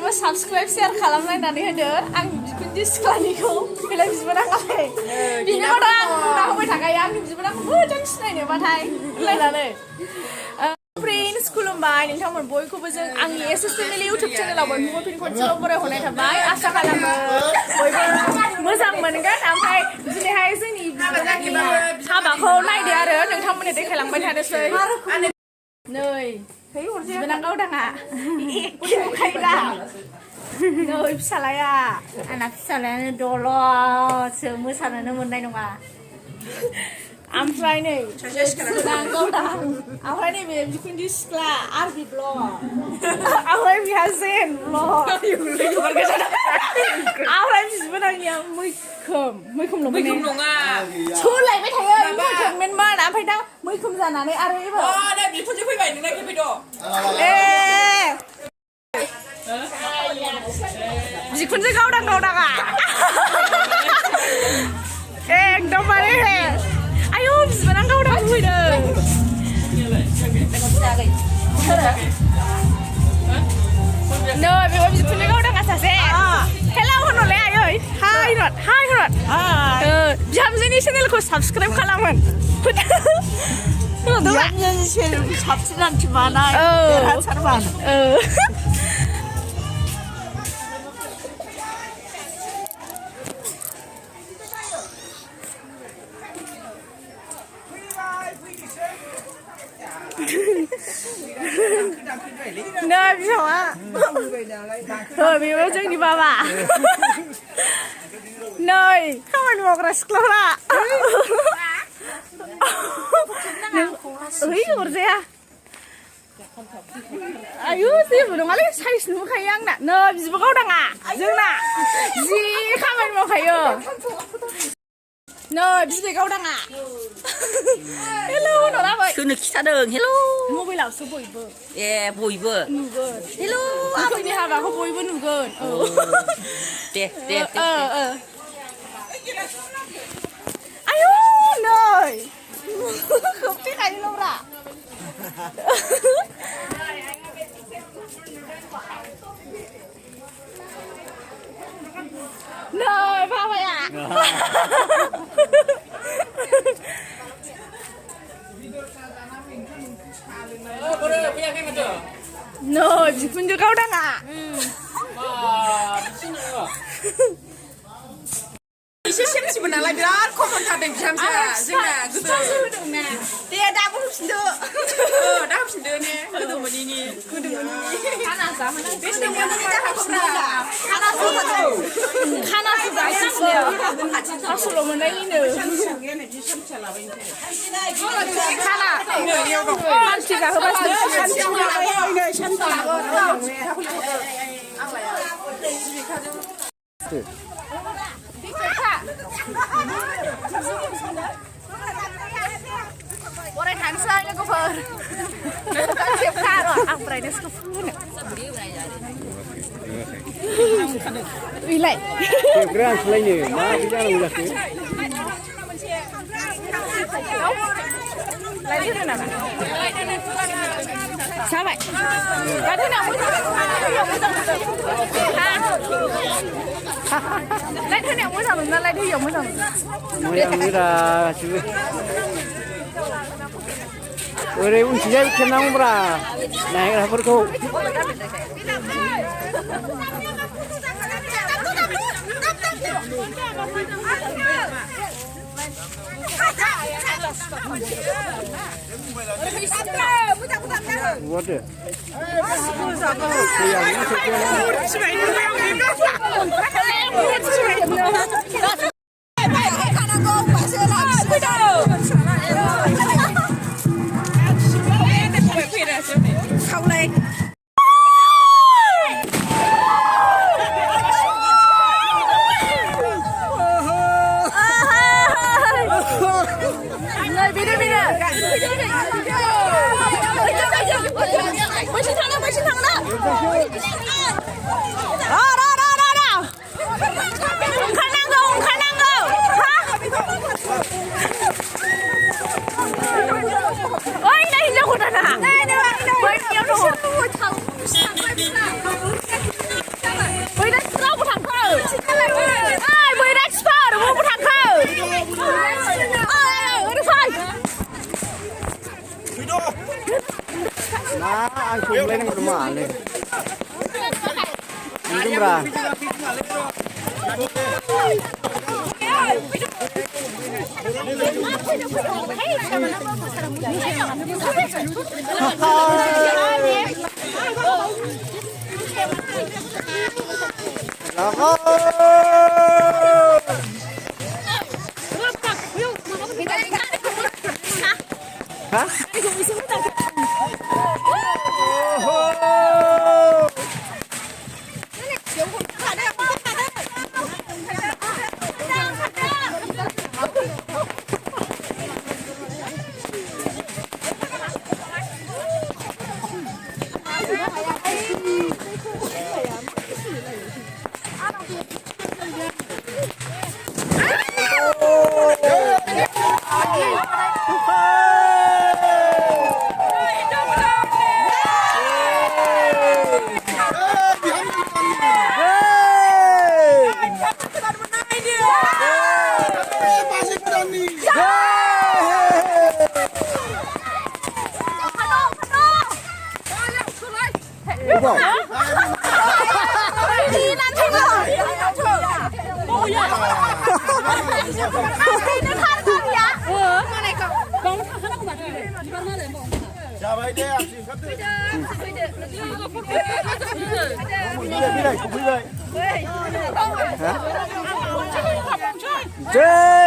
Coba subscribe share खालामलायनानै होदो आंनि बिखुनजो सिख्लानिखौ बेलाय बिबोनांलाय बिनो माथो आं बुंना होबाय थाखायो आंनि बिबोनांखौ मोजां सिनायनोबाथाय होनलायनानै फ्रेन्ड्स खुलुमबाय नोंथांमोन बयखौबो जों आंनि एसएसएनएल इउटिउब चेनेलाव बयखौबो फिन खनसेबाव बरायहरनाय थाबाय आसा खालामो बयबो मोजां मोनगोन ओमफ्राय दिनैहाय जोंनि हाबाखौ नायदो आरो नोंथांमोननो देखायलांबाय थानोसै नै बिबोनां गावदाङा एखेखायदा नै फिसालाया आंना फिसालायानो दलसो मोसानोनो मोननाय नङा ओमफ्राय नै बिबोनां गावदां ओमफ्राय नैबे बिखुनजो सिख्ला आरबि ब्लग ओमफ्राय बिहा जेन ब्लग ओमफ्राय बिबोनांनिया मैखोम नङा सोलायबाय थायो मैखोममोन ओमफ्राय दा मैखोम जानानै आरो एबार बिखुनजो फैबाय नोंना फैबाय दं बिखुनजो गावदाङा एकदमबारे आयौ बिबोनां गावदां फैदों नै बेबो बिखुनजो गावदाङा सासे हेलौ होनहरलाय आयै हाय होनहर बिहामजोनि चेनेलखौ साबसक्राइब खालामोन बिहामजोनि चेनेलखौ साबसिन हान्थि बानाय देरहासार बानाय नै बिहावा बेबो जोंनि बाबा नै खामानि मावग्रा सिख्लाफ्रा ओइ अरजाया आयु जेबो नङालै साइज नुखायो आंना नै बिबो गावदाङा जोंना जि खामानि मावखायो नै बिबै गावदाङा हेलौ होनहराबाय सोरनो खिथादों हेलौ मबाइलावसो बयबो बयबो नुगोन हेलौ आंनि हाबाखौ बयबो नुगोन दे आयु नै खोबथेखायो नब्रा नै बाबाया नै बिखुनजो गावदाङा एसे सेमसिबो नालाय बिराद खमन जादों बिहामजोआ जोंना गोदो होदोंना दे दाबो होफिनदो दा होफिनदो ने गोदो मोनैनि खाना जाहोनांगौ बेसे खानासो जाहोनांगौ आसल' मोननायनिनो खाना मानसि जाहोबासो Boleh tansa lwgwpwr. Siap karo ang brightness ko phone. Ilai. Keberan selainnya, mah bicara ulas ni. Lagi tu nak? Sampai. Kata nak mudah. Lại thế nào mới sao nó lại đi dùng mới sao? Mới ăn cái là chứ. Ở đây cũng chỉ là cái nóng bra. Này là phần cô. Water. Hãy subscribe cho kênh Ghiền Mì Gõ để không bỏ lỡ những video hấp dẫn Ang kulay ng kumali. Ini berapa? Hah?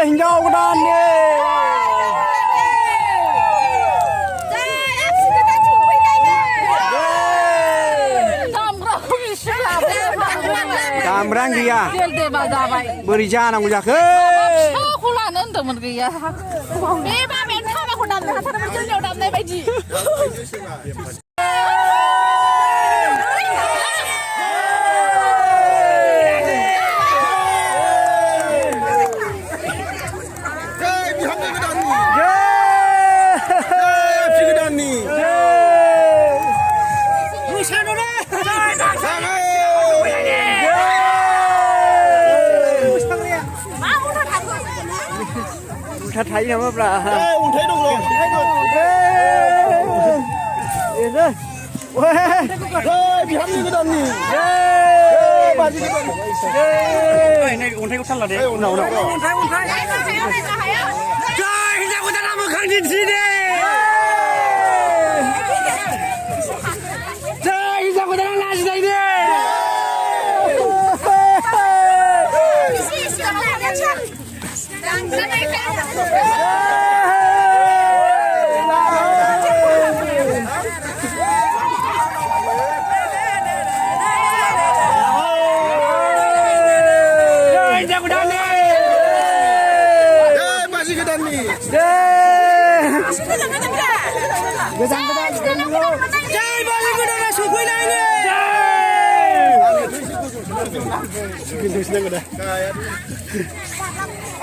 Hinggau ke dalam ni. Kamrang dia. Beri jangan aku jak. Aku lah nanti mungkin ya. Beba mental aku dah dah tak berjaya dah naik baji. Thật thấy không bác là thấy được rồi, thấy được. Yên ơi. Bị hắt cái đòn nhỉ. Bà gì cái đòn. Này uống thấy có sẵn là đấy. Uống nào. Uống thấy. Trời, ra của ta làm một kháng chiến gì đi. Trời, ra của ta làm gì đây đi.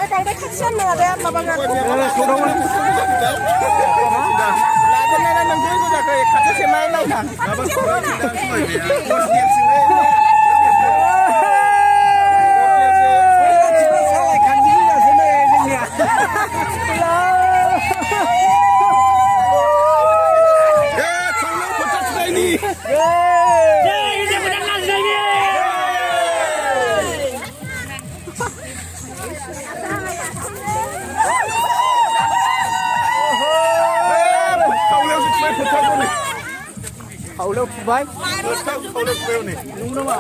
Đây đấy khách sạn nữa đấy mà bằng ngàn. Không đâu. Là bên này mình thấy có cái khách sạn mai này nè. Hậu lâu vậy? Hậu lâu quên này. Đúng không ạ?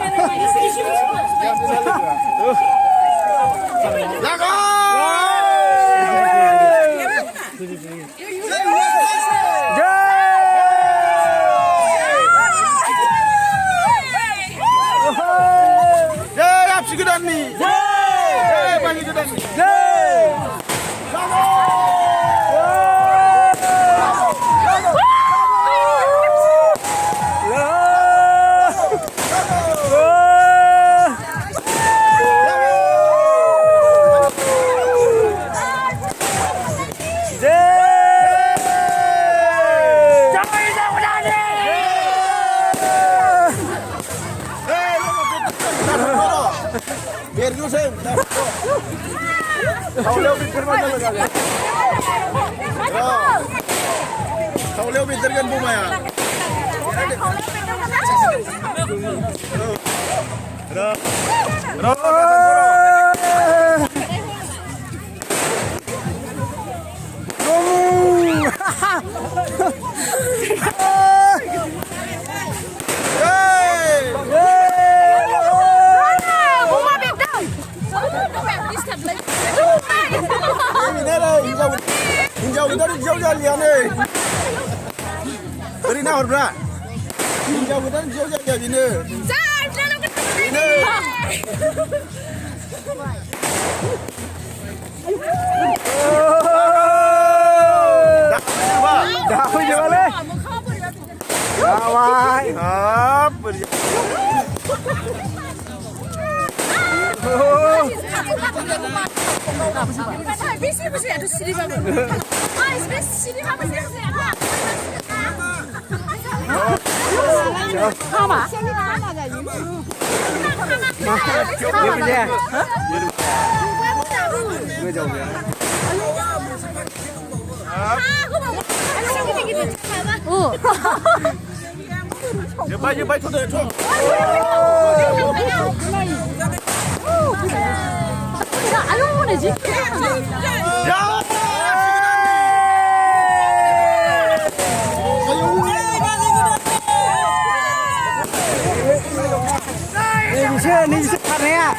Là con. Yeah, I'm sick of me. Yeah, I'm sick of me. Yeah. Kau lewat pintar kan bumaya. Hinjau kita hijau jalian nih. Beri nahor bra. Hinjau kita hijau jalian ini. Ini. Dah je boleh. Awai. Hap. Baik thôi thôi. Alo này chứ. Ni sekarang ya.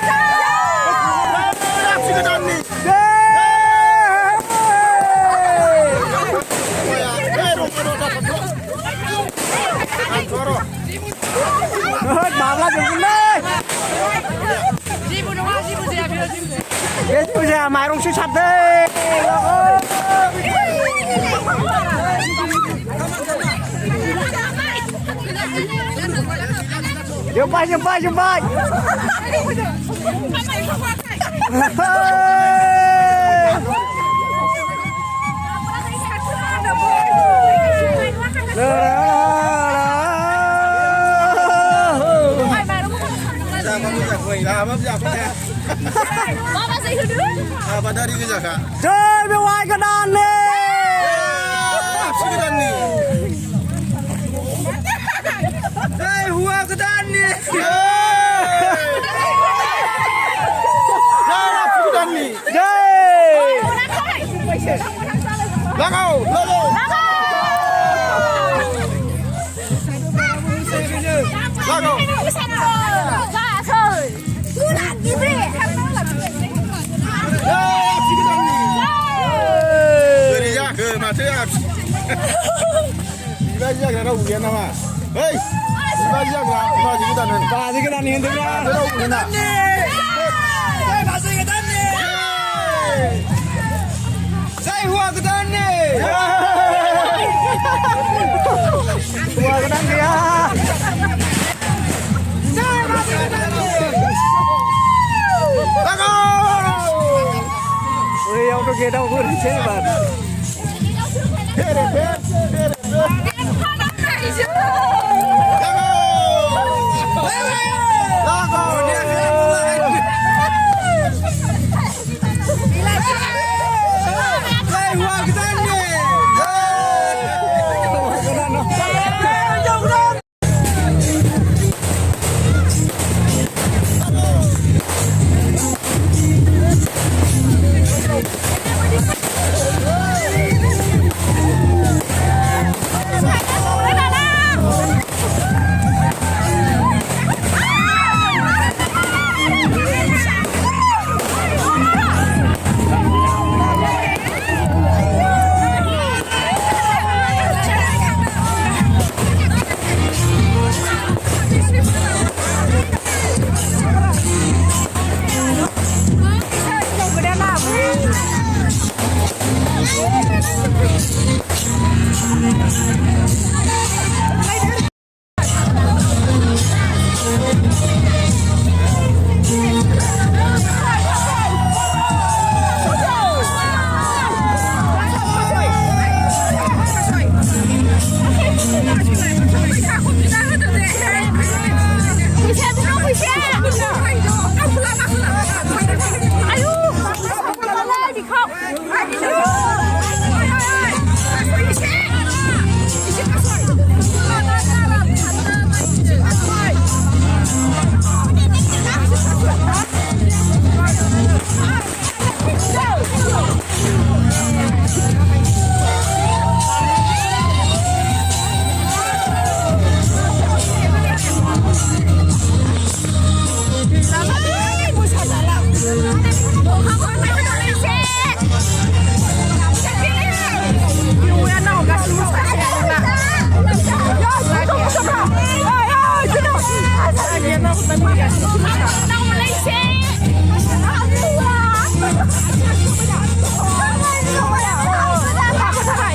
Mai rong sư sạch đi. Jumpai. Apa dari ke Jaka? Jai bewai ke dan ni. Siapa ni? Jai hua ke dan ni. Jai apa dan ni? Jai. Langau. Siapa yang ada ujian nama? Hei, siapa yang ada bazi kedanan? Bazi kedanan yang mana? Ada ujian nak? Saya bazi kedanan. Saya hua kedanan. Hua kedanan dia. Saya bazi kedanan. Lagu. Wih, yang tu kita ukur di sini bar.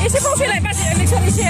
एसे बावफैलाय बाजै नोंसोर एसे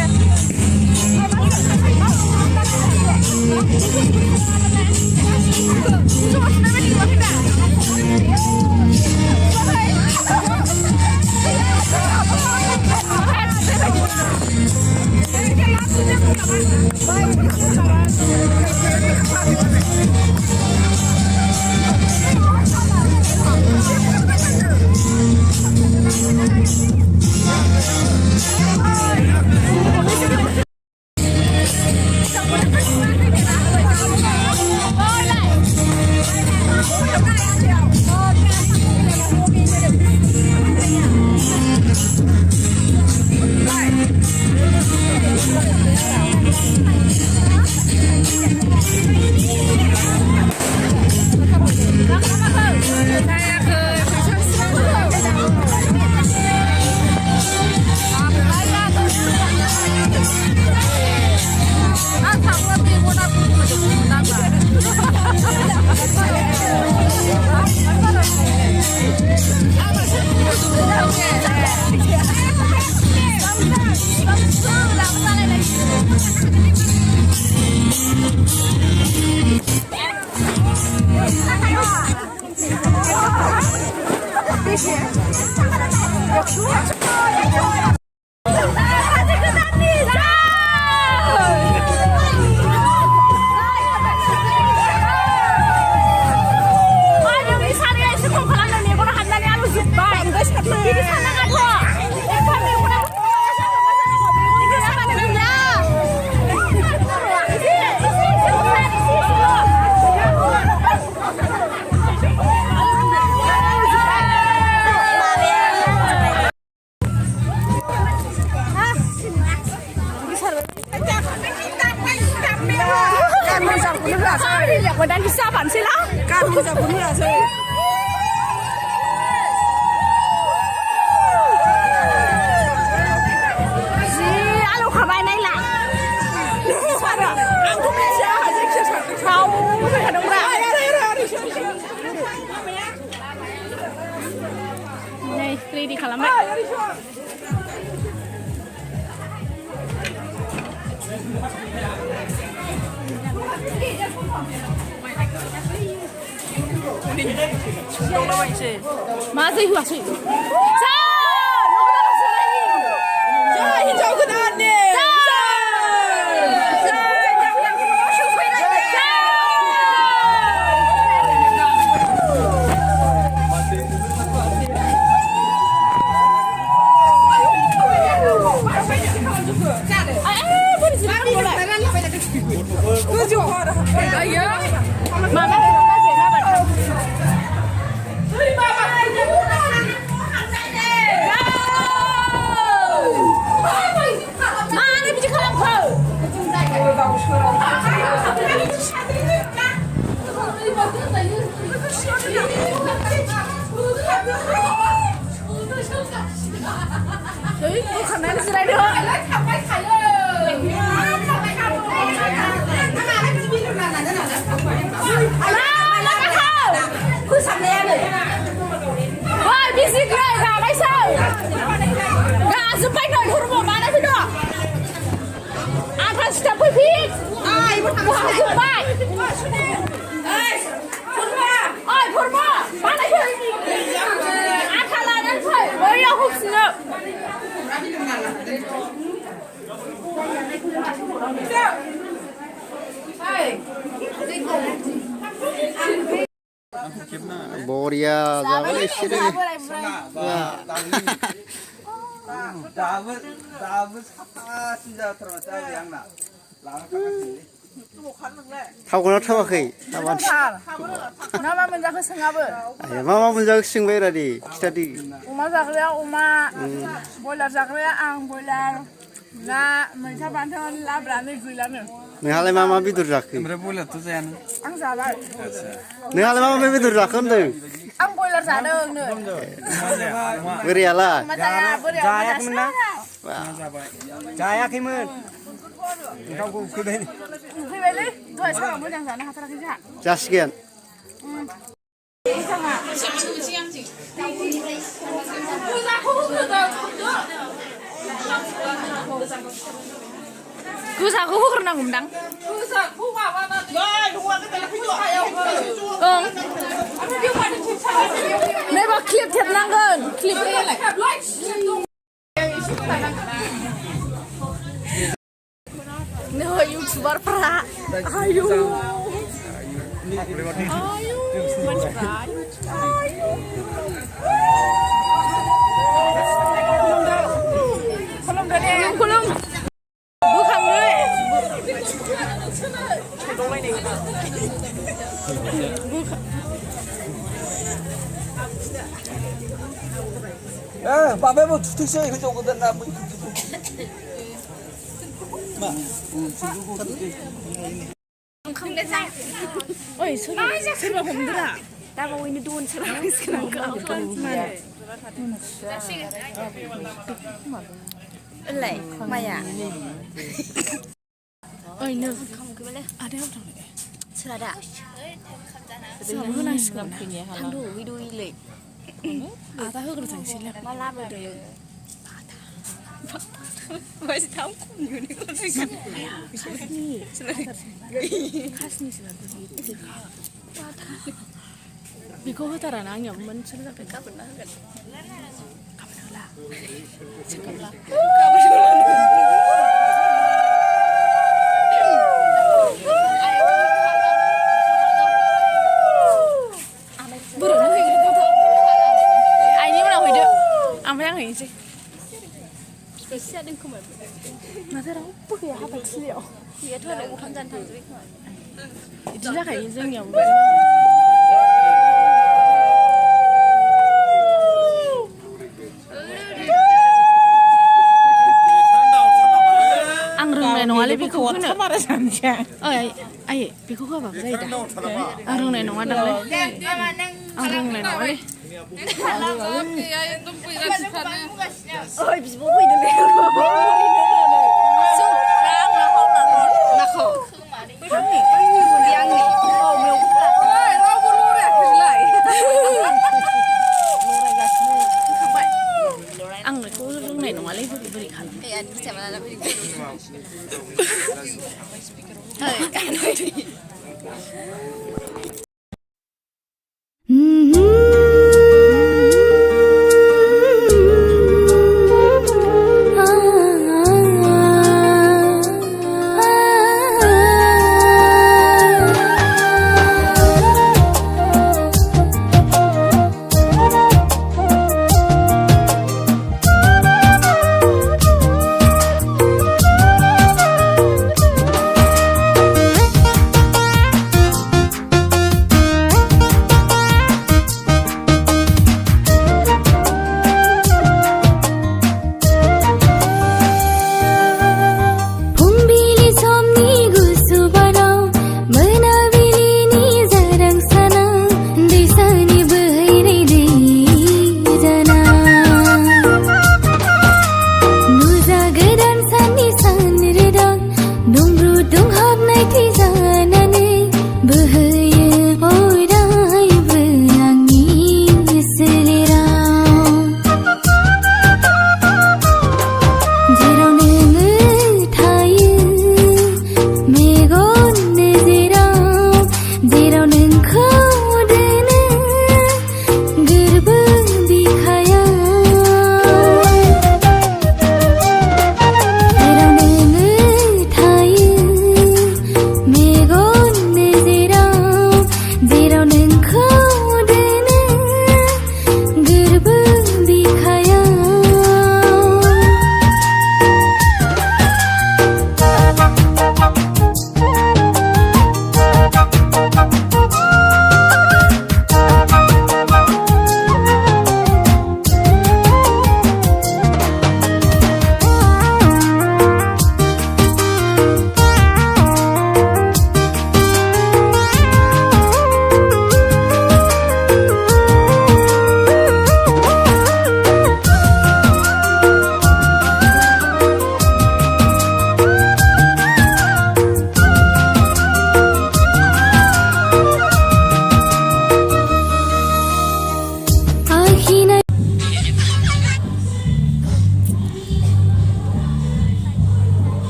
วันที่3 bản sih lah. Kan bisa bunuh lah sih. Si, alo khabar này là. Sao rồi? Anh cũng biết sao hả? Không, phải khả động ra. Này, ready kalau mak. Masih masih. Hijau ke Angni. Boria, jangan isi deh. Tahu kan tahu kah? Nama menjaga sengaja. Ayah, mama menjaga singbai tadi. Kita di. Uma zakraya uma, boiler zakraya ang boiler. Na mereka bantuan labrane guilane. Nihal mama bidur rakhi. Mereka boiler tu saya. Ang sabar. Nihal mama bidur rakam tu. Ang boiler zadeng ne. Berialah. Jaya mana? Jaya kiman. Kau kuda ini. Kuda ini. dua sekarang mau yang sana hatar kerja. जासिगोन Gusaku karena ngundang. Gusaku apa nanti? Never clip tiap langgan. Clip ini lah. No YouTuber pra. Ayo. Kolom. Bukan deh. 밥에 뭐 주택시장에 그 정도 된다 뭐. Oi, serba homdra. Ta mau ini duun serba sekarang ke apa mana? Lei, Maya. Oi, no. Ada apa tu? Serada. Semua nak sekarang. Tangdu, video ini. Ada apa kerja sini? Malah ada. Masih tahu ni ni kau sih. Khasni selagi itu. Biko hotaran angin mencuri apa benar kan? Kapan lah? Sekarang. Masa apa ya haba ciyo? Ya tuh ada bukan jantan tuh. Itu lah kayak izin yang. Angrung neno ale biku kuna. Oh ay biku apa saya dah. Angrung neno ada le. Angrung neno ale. Oh bisa buku itu le.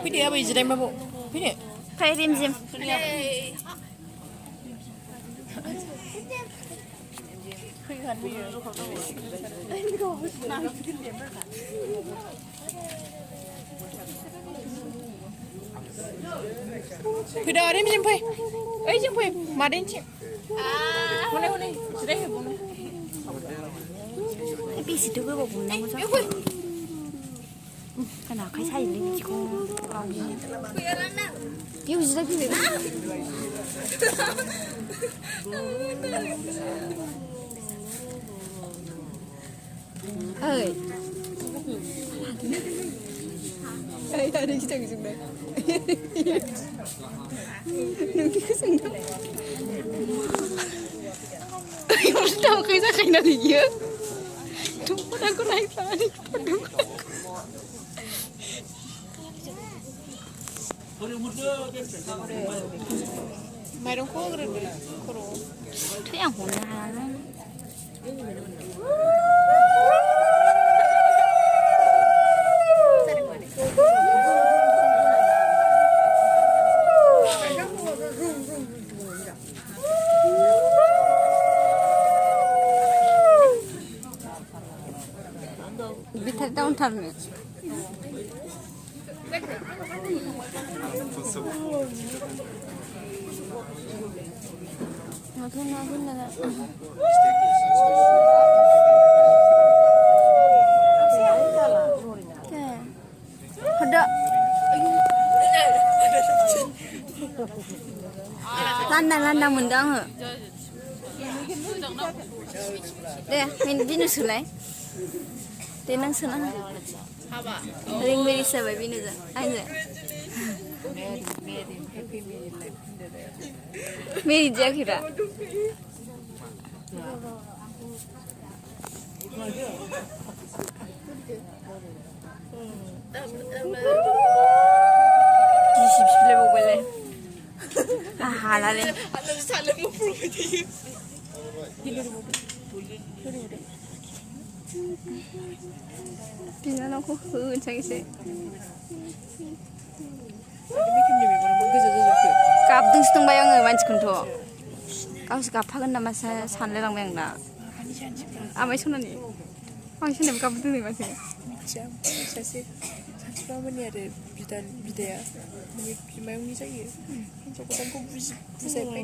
Pide apa izin mau? Pide. Pairim zim. Pide arim zim pai. Zim pai. Maden zim. Boleh. Sudah ya boleh. Tapi situ gue mau punang masa. Kenapa saya ini kok? Dia sudah gitu. Ada kita gitu deh. Nanti kesana. Yang tahu kisah kayak dari dia. Tuh, aku naik tadi. 마이롱 코어 그래. 코로. 그냥 보내라. 밑에 다운타운에. Landang mendang. Deh, binu sulai. Tenang senang. haba. Ring beri sabai binu dah. Aja. Meri jakira. Disip sile boleh. Halal. Halal salam mau property. Bila aku cakap sih. Kaptung setengah bayang macam kunto. Kau sekapakan nama saya sanle lang bayang na. Amai sana ni. Amai sana kaptung ni macam. jam 사실 산수라면이 ada 비대야 ini gimana ini saya 저거 당고 bisa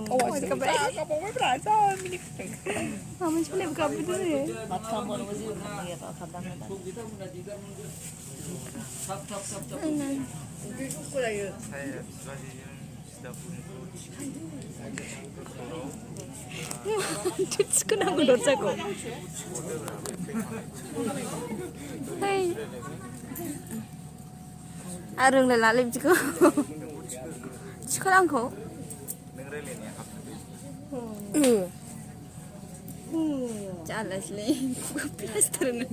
kau aja kau mau berasa ini Amai sana kaptung ni. Cuci aku dosaku. Hai. Arung lelalip juga. Sekarang kau. Jalan sih. Plaster ni.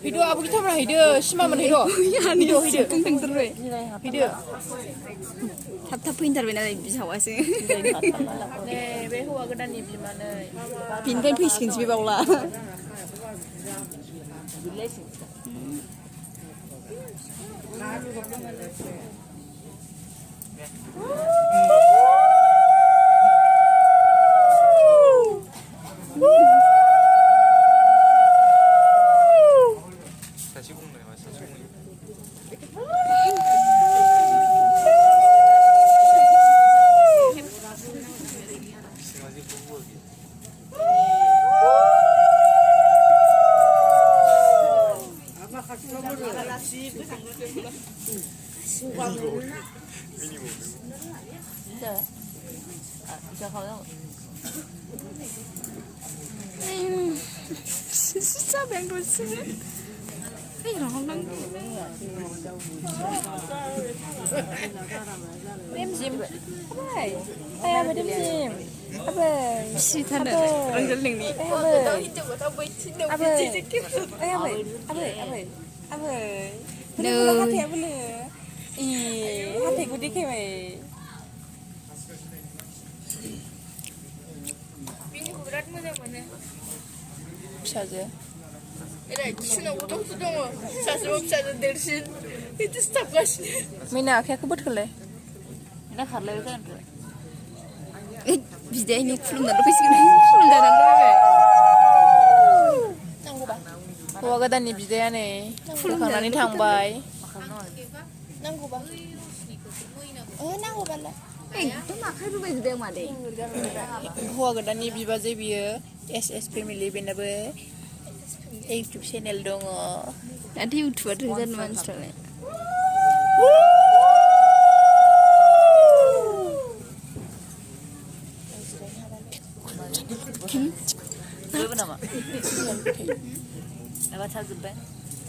hidup apa kita pernah hidup 심하면 hidup hidup 땡땡 들어해 hidup 답답 인터뷰나 bisa wasing. 네 외호와 그다음 입지만은 빈된 피시킨 집에 먹라. Siapa yang dosen? Orang Sim. Apa? Apa dim sim? Apa? Sita ada orang jeling ni. Apa? Apa? Apa? No. Hati apa le? Hati ku dikit mai. Saja. Mina kayak kebut kele. Bidah ini belum ada pasti kena belum ada Hauwa godaननि बिदाया नै फुलखांनानै थांबाय. नांगौबा नांगौबालाय एकदम आखाइ रुबाय जोबदों मादै हौवा गोदाननि बिबाजै बियो एस फेमिलि बेनाबो इउटुब चेनेल दङ. nanti YouTuber जानो मानसिफ्रालाय Berapa nama? Lewat sahabat.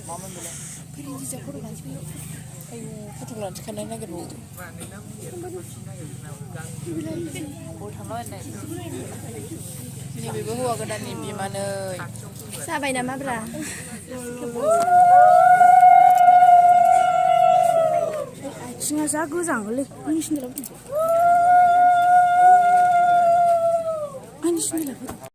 Mama bilang. Pergi je foto lanjut. Ayo foto lanjut kan nak kerja itu. Foto lain ni. Ini bibu hua kedan ni bi mana? Sabai nama bra. Singa saya gozang boleh. Ini sini lah. Ini sini lah.